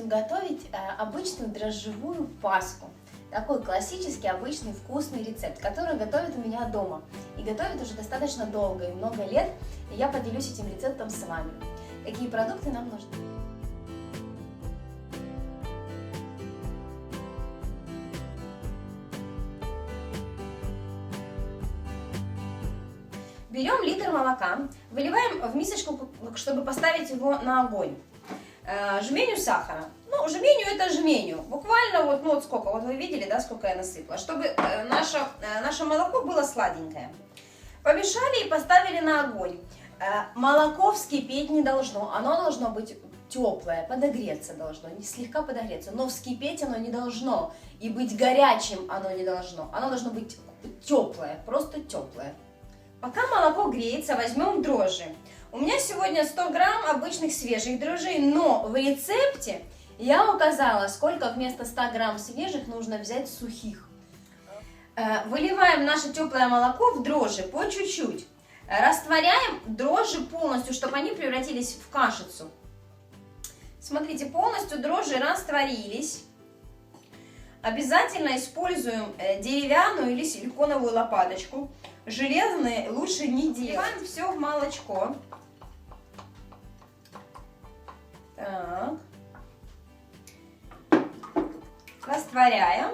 будем готовить обычную дрожжевую паску. Такой классический, обычный, вкусный рецепт, который готовят у меня дома. И готовят уже достаточно долго и много лет. И я поделюсь этим рецептом с вами. Какие продукты нам нужны? Берем литр молока, выливаем в мисочку, чтобы поставить его на огонь. Жменю сахара. Ну, жменю это жменю. Буквально вот сколько, вот вы видели, да, сколько я насыпала, чтобы наше молоко было сладенькое. Помешали и поставили на огонь. Молоко вскипеть не должно, оно должно быть теплое, подогреться должно, не слегка подогреться, но вскипеть оно не должно, и быть горячим оно не должно. Оно должно быть теплое, просто теплое. Пока молоко греется, возьмем дрожжи. У меня сегодня 100 грамм обычных свежих дрожжей, но в рецепте я указала, сколько вместо 100 грамм свежих нужно взять сухих. Выливаем наше теплое молоко в дрожжи по чуть-чуть. Растворяем дрожжи полностью, чтобы они превратились в кашицу. Смотрите, полностью дрожжи растворились. Обязательно используем деревянную или силиконовую лопаточку. Железные лучше не делать. Вливаем все в молочко. Так. Растворяем.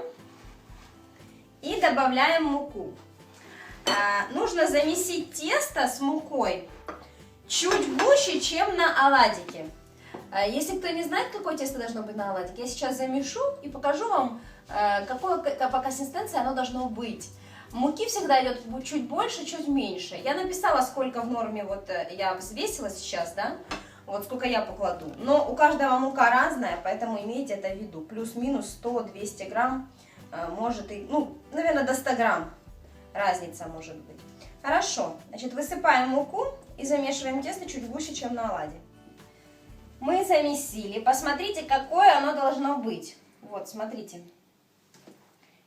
И добавляем муку. Нужно замесить тесто с мукой чуть гуще, чем на оладике. Если кто не знает, какое тесто должно быть на оладике, я сейчас замешу и покажу вам, по консистенции оно должно быть. Муки всегда идет чуть больше, чуть меньше. Я написала, сколько в норме, вот я взвесила сейчас, да, вот сколько я покладу. Но у каждого мука разная, поэтому имейте это в виду. Плюс-минус 100-200 грамм, может и, ну, наверное, до 100 грамм разница может быть. Хорошо, значит, высыпаем муку и замешиваем тесто чуть гуще, чем на оладе. Мы замесили, посмотрите, какое оно должно быть. Вот, смотрите.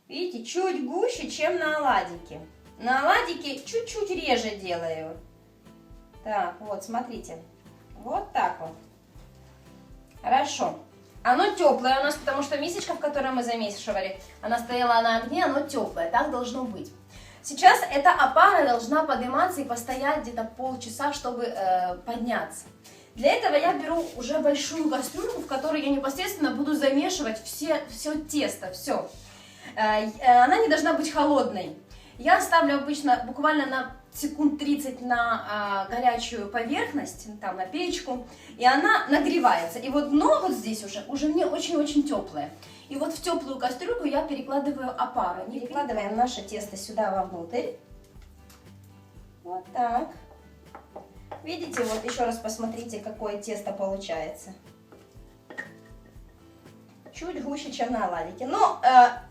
Видите, чуть гуще, чем на оладике. На оладике чуть-чуть реже делаю. Так, вот, смотрите. Вот так вот. Хорошо. Оно теплое у нас, потому что мисочка, в которой мы замешивали, она стояла на огне, оно теплое. Так должно быть. Сейчас эта опара должна подниматься и постоять где-то полчаса, чтобы подняться. Для этого я беру уже большую кастрюльку, в которой я непосредственно буду замешивать все тесто, все. Она не должна быть холодной. Я ставлю обычно буквально на секунд 30 на горячую поверхность, там на печку, и она нагревается. И вот дно вот здесь уже мне очень-очень теплое. И вот в теплую кастрюльку я перекладываю опару. Перекладываем наше тесто сюда вовнутрь. Вот так. Видите, вот еще раз посмотрите, какое тесто получается. Чуть гуще, чем на оладике. Но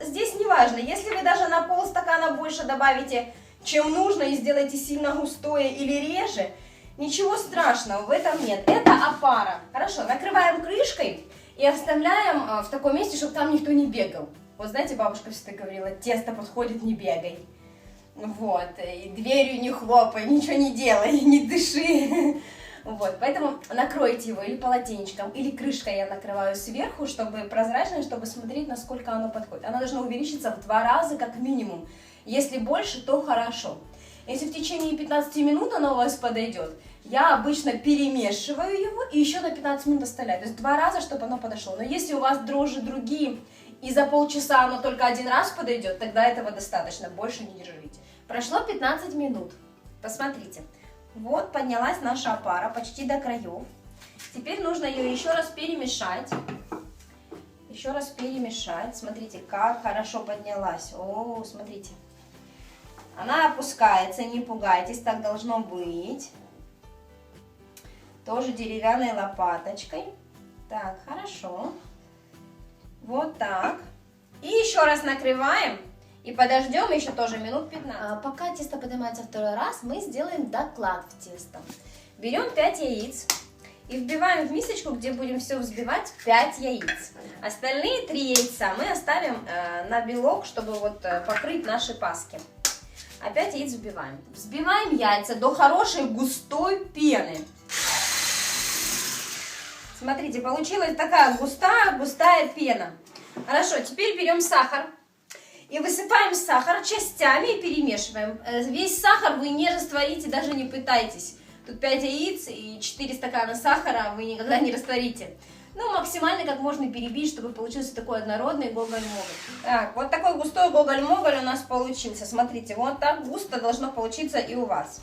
здесь не важно, если вы даже на полстакана больше добавите, чем нужно, и сделаете сильно густое или реже, ничего страшного в этом нет. Это опара. Хорошо, накрываем крышкой и оставляем в таком месте, чтобы там никто не бегал. Вот знаете, бабушка всегда говорила, тесто подходит, не бегай. Вот, и дверью не хлопай, ничего не делай, не дыши. Вот, поэтому накройте его или полотенечком, или крышкой я накрываю сверху, чтобы прозрачно, чтобы смотреть, насколько оно подходит. Оно должно увеличиться в 2 раза как минимум. Если больше, то хорошо. Если в течение 15 минут оно у вас подойдет, я обычно перемешиваю его и еще на 15 минут оставляю. То есть 2 раза, чтобы оно подошло. Но если у вас дрожжи другие, и за полчаса оно только 1 раз подойдет, тогда этого достаточно, больше не держите. Прошло 15 минут. Посмотрите. Вот поднялась наша опара почти до краев. Теперь нужно ее еще раз перемешать. Еще раз перемешать. Смотрите, как хорошо поднялась. О, смотрите. Она опускается, не пугайтесь, так должно быть. Тоже деревянной лопаточкой. Так, хорошо. Вот так. И еще раз накрываем. И подождем еще тоже минут 15. Пока тесто поднимается 2 раз, мы сделаем доклад в тесто. Берем 5 яиц и вбиваем в мисочку, где будем все взбивать, 5 яиц. Остальные 3 яйца мы оставим на белок, чтобы вот покрыть наши паски. Опять яиц взбиваем. Взбиваем яйца до хорошей густой пены. Смотрите, получилась такая густая пена. Хорошо, теперь берем сахар и высыпаем сахар частями и перемешиваем. Весь сахар вы не растворите, даже не пытайтесь. Тут 5 яиц и 4 стакана сахара вы никогда не растворите. Ну, максимально как можно перебить, чтобы получился такой однородный гоголь-моголь. Так, вот такой густой гоголь-моголь у нас получился. Смотрите, вот так густо должно получиться и у вас.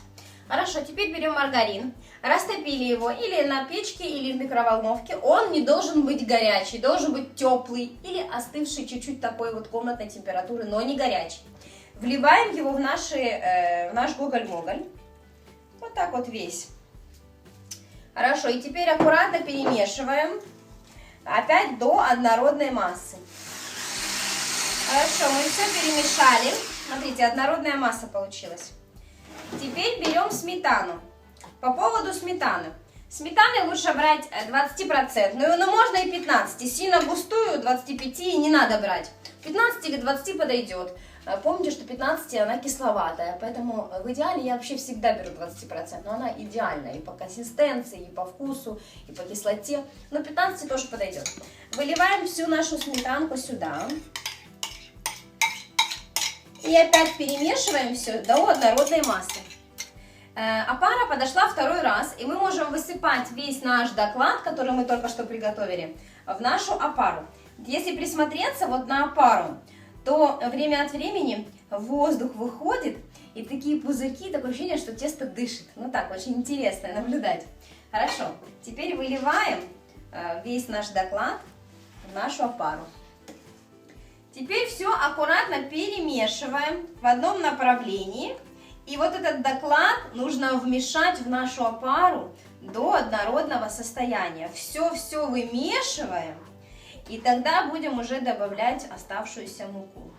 Хорошо, теперь берем маргарин, растопили его или на печке, или в микроволновке. Он не должен быть горячий, должен быть теплый или остывший чуть-чуть такой вот комнатной температуры, но не горячий. Вливаем его в наш гоголь-моголь. Вот так вот весь. Хорошо, и теперь аккуратно перемешиваем. Опять до однородной массы. Хорошо, мы все перемешали. Смотрите, однородная масса получилась. Теперь берем сметану. По поводу сметаны. Сметаны лучше брать 20%, но можно и 15%. Сильно густую 25% не надо брать. 15 или 20 подойдет. Помните, что 15 она кисловатая, поэтому в идеале я вообще всегда беру 20%, но она идеальная и по консистенции, и по вкусу, и по кислоте, но 15 тоже подойдет. Выливаем всю нашу сметанку сюда и опять перемешиваем все до однородной массы. Опара подошла второй раз, и мы можем высыпать весь наш доклад, который мы только что приготовили, в нашу опару. Если присмотреться вот на опару, то время от времени воздух выходит, и такие пузырьки, такое ощущение, что тесто дышит. Ну так, очень интересно наблюдать. Хорошо, теперь выливаем весь наш доклад в нашу опару. Теперь все аккуратно перемешиваем в одном направлении. И вот этот доклад нужно вмешать в нашу опару до однородного состояния. Все вымешиваем. И тогда будем уже добавлять оставшуюся муку.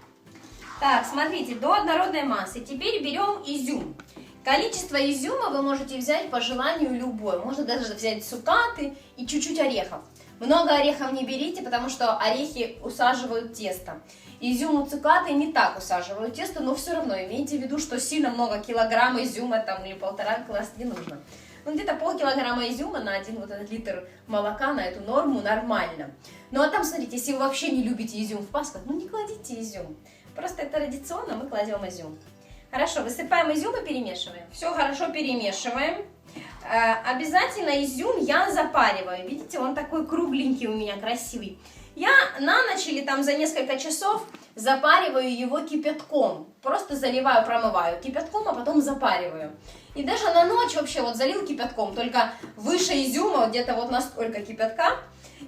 Так, смотрите, до однородной массы. Теперь берем изюм. Количество изюма вы можете взять по желанию любое. Можно даже взять цукаты и чуть-чуть орехов. Много орехов не берите, потому что орехи усаживают тесто. Изюм и цукаты не так усаживают тесто, но все равно имейте в виду, что сильно много килограмм изюма там, или 1,5 класса не нужно. Ну, где-то полкилограмма изюма на один вот этот литр молока, на эту норму нормально. Ну, а там, смотрите, если вы вообще не любите изюм в пасках, ну, не кладите изюм. Просто это традиционно, мы кладем изюм. Хорошо, высыпаем изюм и перемешиваем. Все хорошо перемешиваем. Обязательно изюм я запариваю. Видите, он такой кругленький у меня, красивый. Я на ночь или там за несколько часов запариваю его кипятком. Просто заливаю, промываю кипятком, а потом запариваю. И даже на ночь вообще вот залил кипятком, только выше изюма, вот где-то вот настолько кипятка.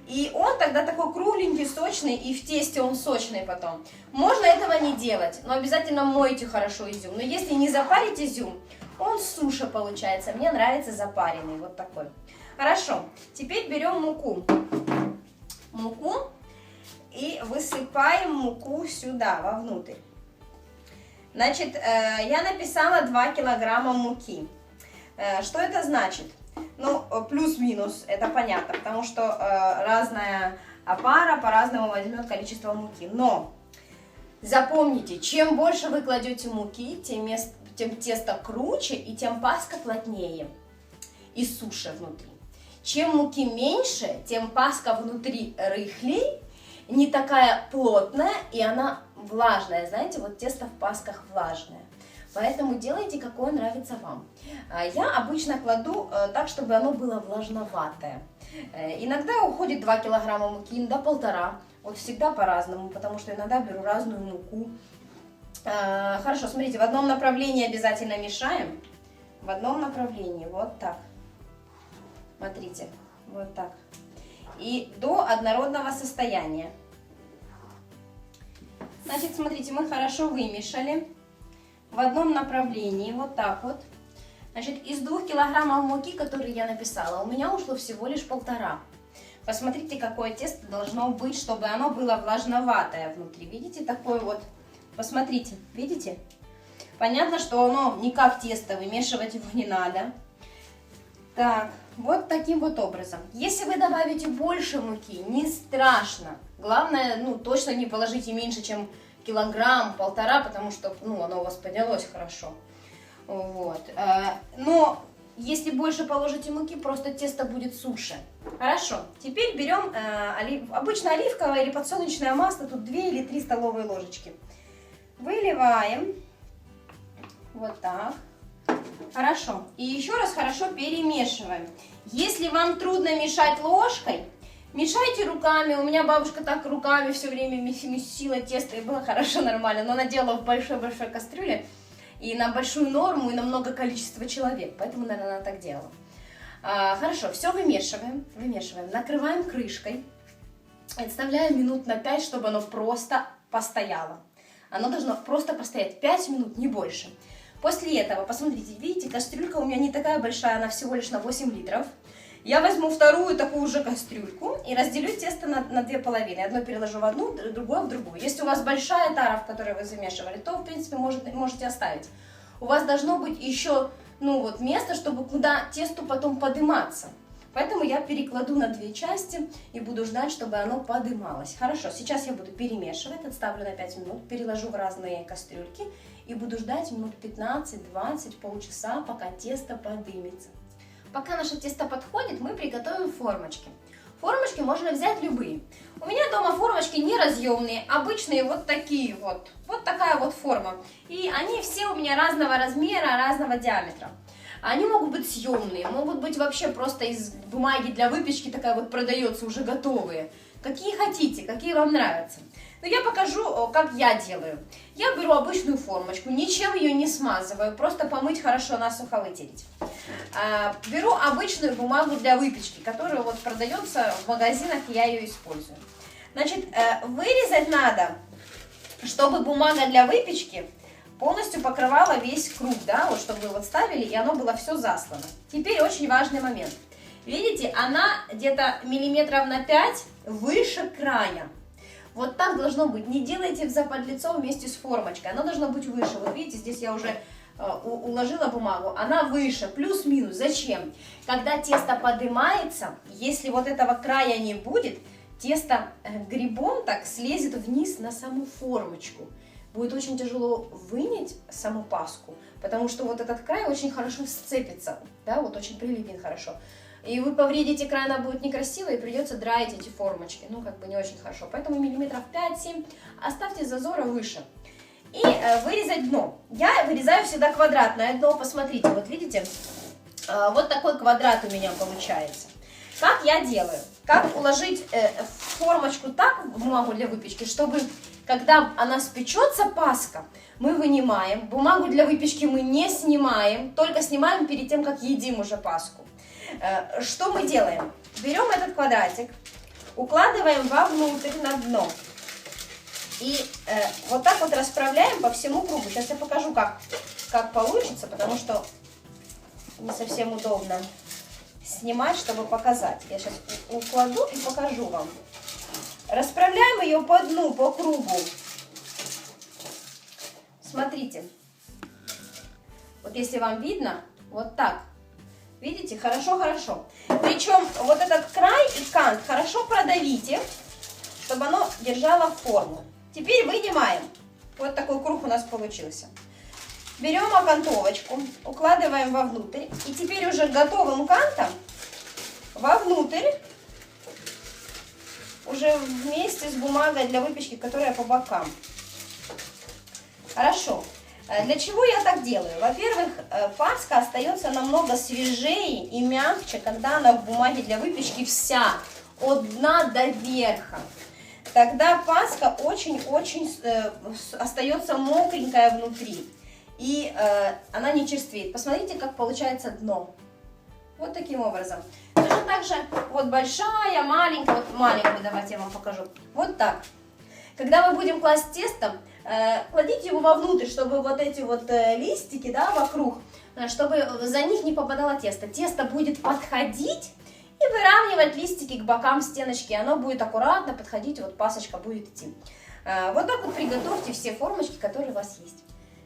И он тогда такой кругленький, сочный, и в тесте он сочный потом. Можно этого не делать, но обязательно мойте хорошо изюм. Но если не запарить изюм, он суше получается. Мне нравится запаренный, вот такой. Хорошо, теперь берем муку. И высыпаем муку сюда, вовнутрь. Значит, я написала 2 килограмма муки. Что это значит? Ну, плюс-минус, это понятно, потому что разная опара по-разному возьмет количество муки. Но запомните, чем больше вы кладете муки, тем тесто круче и тем паска плотнее и суше внутри. Чем муки меньше, тем паска внутри рыхлей, не такая плотная, и она влажная. Знаете, вот тесто в пасках влажное. Поэтому делайте, какое нравится вам. Я обычно кладу так, чтобы оно было влажноватое. Иногда уходит 2 килограмма муки, иногда 1,5. Вот всегда по-разному, потому что иногда беру разную муку. Хорошо, смотрите, в одном направлении обязательно мешаем. В одном направлении, вот так. Смотрите, вот так. И до однородного состояния. Значит, смотрите, мы хорошо вымешали. В одном направлении, вот так вот. Значит, из 2 килограммов муки, которые я написала, у меня ушло всего лишь 1,5. Посмотрите, какое тесто должно быть, чтобы оно было влажноватое внутри. Видите, такое вот, посмотрите, видите? Понятно, что оно не как тесто, вымешивать его не надо. Так, вот таким вот образом. Если вы добавите больше муки, не страшно. Главное, ну, точно не положите меньше, чем килограмм, 1,5, потому что, ну, оно у вас поднялось хорошо. Вот. Но если больше положите муки, просто тесто будет суше. Хорошо, теперь берем обычно оливковое или подсолнечное масло, тут 2 или 3 столовые ложечки. Выливаем. Вот так. Хорошо. И еще раз хорошо перемешиваем. Если вам трудно мешать ложкой, мешайте руками. У меня бабушка так руками все время месила тесто, и было хорошо, нормально. Но она делала в большой-большой кастрюле, и на большую норму, и на много количества человек. Поэтому, наверное, она так делала. Хорошо, все вымешиваем. Накрываем крышкой. Отставляем минут на 5, чтобы оно просто постояло. Оно должно просто постоять 5 минут, не больше. После этого, посмотрите, видите, кастрюлька у меня не такая большая, она всего лишь на 8 литров. Я возьму вторую такую же кастрюльку и разделю тесто на 2 половины. Одно переложу в одну, другое в другую. Если у вас большая тара, в которой вы замешивали, то, в принципе, можете оставить. У вас должно быть еще, место, чтобы куда тесту потом подниматься. Поэтому я перекладу на 2 части и буду ждать, чтобы оно подымалось. Хорошо, сейчас я буду перемешивать, отставлю на 5 минут, переложу в разные кастрюльки и буду ждать минут 15-20, полчаса, пока тесто подымется. Пока наше тесто подходит, мы приготовим формочки. Формочки можно взять любые. У меня дома формочки неразъемные, обычные вот такие вот. Вот такая вот форма. И они все у меня разного размера, разного диаметра. Они могут быть съемные, могут быть вообще просто из бумаги для выпечки, такая вот продается, уже готовые. Какие хотите, какие вам нравятся. Но я покажу, как я делаю. Я беру обычную формочку, ничем ее не смазываю, просто помыть хорошо, насухо вытереть. Беру обычную бумагу для выпечки, которая вот продается в магазинах, и я ее использую. Значит, вырезать надо, чтобы бумага для выпечки полностью покрывала весь круг, да, вот чтобы вы вот ставили, и оно было все заслано. Теперь очень важный момент. Видите, она где-то миллиметров на 5 выше края. Вот так должно быть. Не делайте в заподлицо вместе с формочкой. Оно должно быть выше. Вот видите, здесь я уже уложила бумагу. Она выше, плюс-минус. Зачем? Когда тесто поднимается, если вот этого края не будет, тесто грибом так слезет вниз на саму формочку. Будет очень тяжело вынять саму паску, потому что вот этот край очень хорошо сцепится, да, вот очень прилипнет хорошо. И вы повредите край, она будет некрасивая, и придется драить эти формочки, как бы не очень хорошо. Поэтому миллиметров 5-7 оставьте зазора выше. И вырезать дно. Я вырезаю всегда квадратное дно, посмотрите, вот видите, вот такой квадрат у меня получается. Как я делаю? Как уложить формочку так в бумагу для выпечки, чтобы, когда она спечется, паска, мы вынимаем. Бумагу для выпечки мы не снимаем, только снимаем перед тем, как едим уже паску. Что мы делаем? Берем этот квадратик, укладываем вовнутрь на дно. И вот так вот расправляем по всему кругу. Сейчас я покажу, как получится, потому что не совсем удобно снимать, чтобы показать. Я сейчас укладу и покажу вам. Расправляем ее по дну, по кругу. Смотрите. Вот если вам видно, вот так. Видите? Хорошо-хорошо. Причем вот этот край и кант хорошо продавите, чтобы оно держало форму. Теперь вынимаем. Вот такой круг у нас получился. Берем окантовочку, укладываем вовнутрь. И теперь уже готовым кантом вовнутрь, уже вместе с бумагой для выпечки, которая по бокам. Хорошо. Для чего я так делаю? Во-первых, паска остается намного свежее и мягче, когда она в бумаге для выпечки вся, от дна до верха. Тогда паска очень-очень остается мокренькая внутри. И она не черствеет. Посмотрите, как получается дно. Вот таким образом. Точно так же, вот большая, маленькая, вот маленькую, давайте я вам покажу. Вот так. Когда мы будем класть тесто, кладите его вовнутрь, чтобы вот эти вот листики, да, вокруг, чтобы за них не попадало тесто. Тесто будет подходить и выравнивать листики к бокам стеночки. Оно будет аккуратно подходить, вот пасочка будет идти. Вот так вот приготовьте все формочки, которые у вас есть.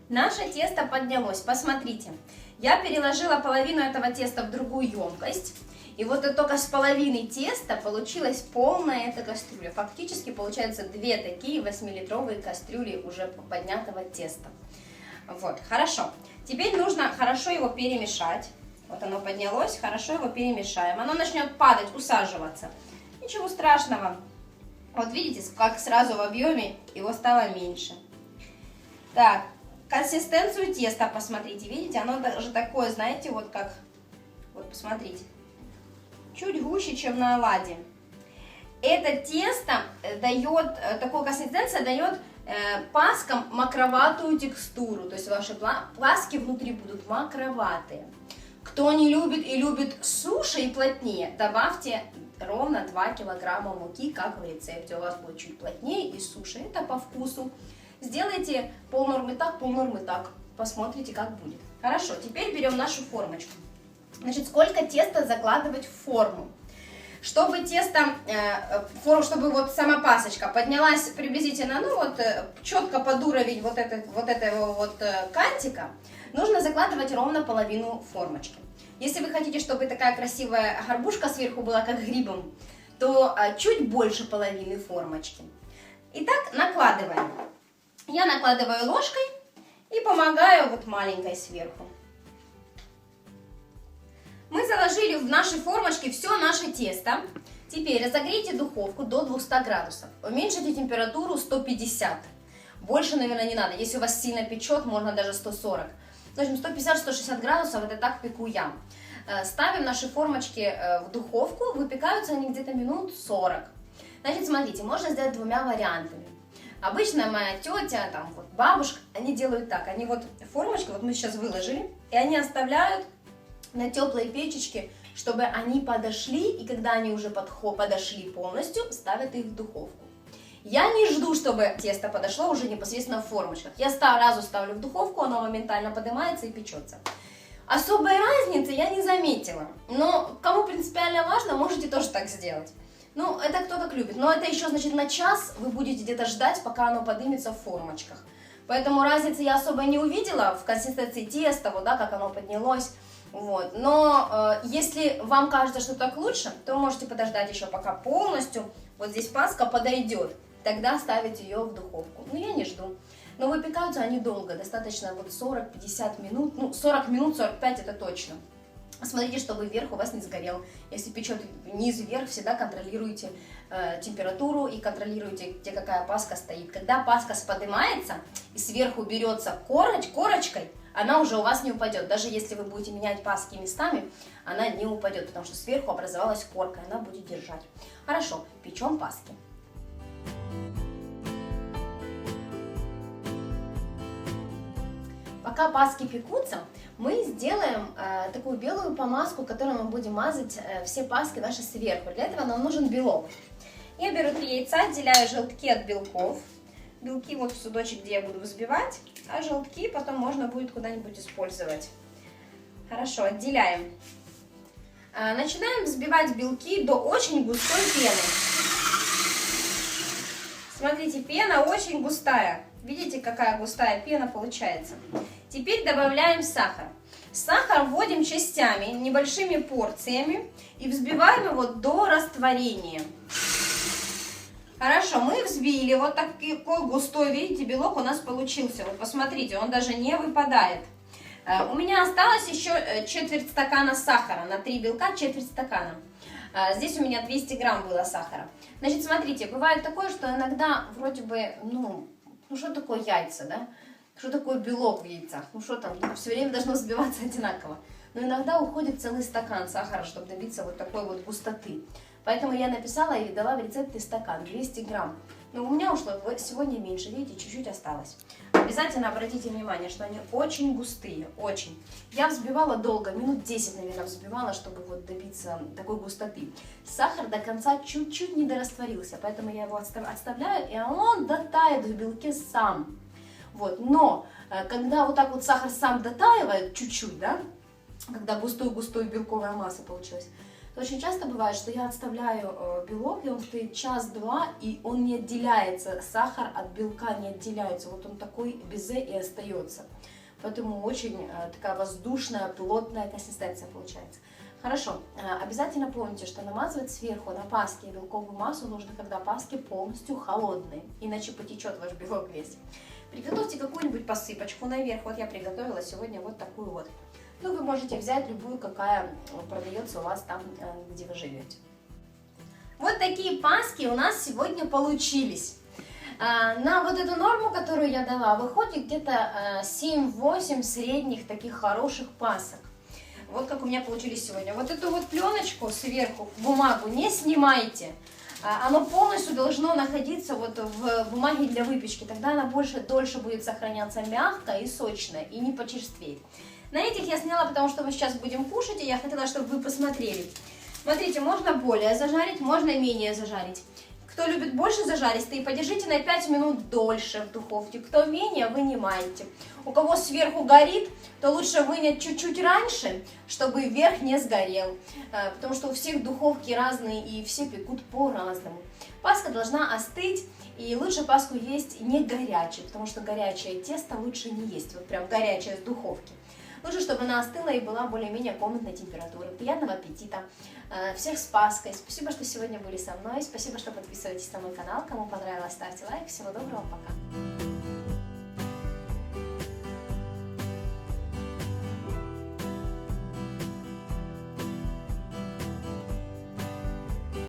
Наше тесто поднялось. Посмотрите, я переложила половину этого теста в другую емкость. И вот только с половины теста получилась полная эта кастрюля. Фактически получается 2 такие 8-литровые кастрюли уже поднятого теста. Вот, хорошо. Теперь нужно хорошо его перемешать. Вот оно поднялось, хорошо его перемешаем. Оно начнет падать, усаживаться. Ничего страшного. Вот видите, как сразу в объеме его стало меньше. Так, консистенцию теста посмотрите. Видите, оно даже такое, знаете, вот как... Вот посмотрите. Чуть гуще, чем на оладьи. Это тесто дает, такая консистенция дает паскам макроватую текстуру. То есть ваши паски внутри будут макроватые. Кто не любит и любит суше и плотнее, добавьте ровно 2 килограмма муки, как в рецепте. У вас будет чуть плотнее и суше. Это по вкусу. Сделайте полнормы так. Посмотрите, как будет. Хорошо, теперь берем нашу формочку. Значит, сколько теста закладывать в форму? Чтобы тесто, чтобы вот сама пасочка поднялась приблизительно, ну вот, четко под уровень вот этого вот кантика, нужно закладывать ровно половину формочки. Если вы хотите, чтобы такая красивая горбушка сверху была как грибом, то чуть больше половины формочки. Итак, накладываем. Я накладываю ложкой и помогаю вот маленькой сверху. Мы заложили в наши формочки все наше тесто. Теперь разогрейте духовку до 200 градусов. Уменьшите температуру 150. Больше, наверное, не надо. Если у вас сильно печет, можно даже 140. В общем, 150-160 градусов, это так пеку я. Ставим наши формочки в духовку. Выпекаются они где-то минут 40. Значит, смотрите, можно сделать двумя вариантами. Обычно моя тетя, там, вот, бабушка, они делают так. Они вот формочки, вот мы сейчас выложили, и они оставляют на теплой печечке, чтобы они подошли, и когда они уже подошли полностью, ставят их в духовку. Я не жду, чтобы тесто подошло уже непосредственно в формочках. Я сразу ставлю в духовку, оно моментально поднимается и печется. Особой разницы я не заметила, но кому принципиально важно, можете тоже так сделать. Ну, это кто как любит, но это еще, значит, на час вы будете где-то ждать, пока оно поднимется в формочках. Поэтому разницы я особо не увидела в консистенции теста, вот, да, как оно поднялось. Вот. Но если вам кажется, что так лучше, то можете подождать еще, пока полностью вот здесь паска подойдет. Тогда ставить ее в духовку. Но я не жду. Но выпекаются они долго, достаточно вот 40-50 минут. Ну, 40 минут, 45 это точно. Смотрите, чтобы верх у вас не сгорел. Если печет низ вверх, всегда контролируйте температуру и контролируйте, где какая паска стоит. Когда паска поднимается и сверху берется корочкой, она уже у вас не упадет. Даже если вы будете менять паски местами, она не упадет, потому что сверху образовалась корка, и она будет держать. Хорошо, печем паски. Пока паски пекутся, мы сделаем такую белую помазку, которой мы будем мазать все паски наши сверху. Для этого нам нужен белок. Я беру 3 яйца, отделяю желтки от белков. Белки вот в судочек, где я буду взбивать, а желтки потом можно будет куда-нибудь использовать. Хорошо, отделяем. Начинаем взбивать белки до очень густой пены. Смотрите, пена очень густая. Видите, какая густая пена получается. Теперь добавляем сахар. Сахар вводим частями, небольшими порциями и взбиваем его до растворения. Хорошо, мы взбили, вот такой густой, видите, белок у нас получился. Вот посмотрите, он даже не выпадает. У меня осталось еще четверть стакана сахара, на 3 белка четверть стакана. Здесь у меня 200 грамм было сахара. Значит, смотрите, бывает такое, что иногда вроде бы, ну что такое яйца, да? Что такое белок в яйцах? Ну что там, все время должно взбиваться одинаково. Но иногда уходит целый стакан сахара, чтобы добиться вот такой вот густоты. Поэтому я написала и дала в рецепте стакан, 200 грамм. Но у меня ушло сегодня меньше, видите, чуть-чуть осталось. Обязательно обратите внимание, что они очень густые, очень. Я взбивала долго, минут 10, наверное, взбивала, чтобы вот добиться такой густоты. Сахар до конца чуть-чуть не дорастворился, поэтому я его отставляю, и он дотает в белке сам. Вот. Но когда вот так вот сахар сам дотаивает чуть-чуть, да, когда густой белковая масса получилась, то очень часто бывает, что я отставляю белок, и он стоит час-два, и он не отделяется, сахар от белка не отделяется, вот он такой безе и остается. Поэтому очень такая воздушная, плотная консистенция получается. Хорошо, обязательно помните, что намазывать сверху на паски белковую массу нужно, когда паски полностью холодные, иначе потечет ваш белок весь. Приготовьте какую-нибудь посыпочку наверх. Вот я приготовила сегодня вот такую вот. Ну, вы можете взять любую, какая продается у вас там, где вы живете. Вот такие паски у нас сегодня получились. На вот эту норму, которую я дала, выходит где-то 7-8 средних таких хороших пасок. Вот как у меня получились сегодня. Вот эту вот пленочку сверху, бумагу, не снимайте. Оно полностью должно находиться вот в бумаге для выпечки. Тогда она дольше будет сохраняться мягко и сочно, и не почерствеет. На этих я сняла, потому что мы сейчас будем кушать, и я хотела, чтобы вы посмотрели. Смотрите, можно более зажарить, можно менее зажарить. Кто любит больше зажаристые, подержите на 5 минут дольше в духовке. Кто менее, вынимайте. У кого сверху горит, то лучше вынять чуть-чуть раньше, чтобы верх не сгорел. Потому что у всех духовки разные и все пекут по-разному. Паска должна остыть, и лучше паску есть не горячей, потому что горячее тесто лучше не есть, вот прям горячее с духовки. Лучше, чтобы она остыла и была более-менее комнатной температуры. Приятного аппетита! Всех с Пасхой! Спасибо, что сегодня были со мной. Спасибо, что подписываетесь на мой канал. Кому понравилось, ставьте лайк. Всего доброго, пока!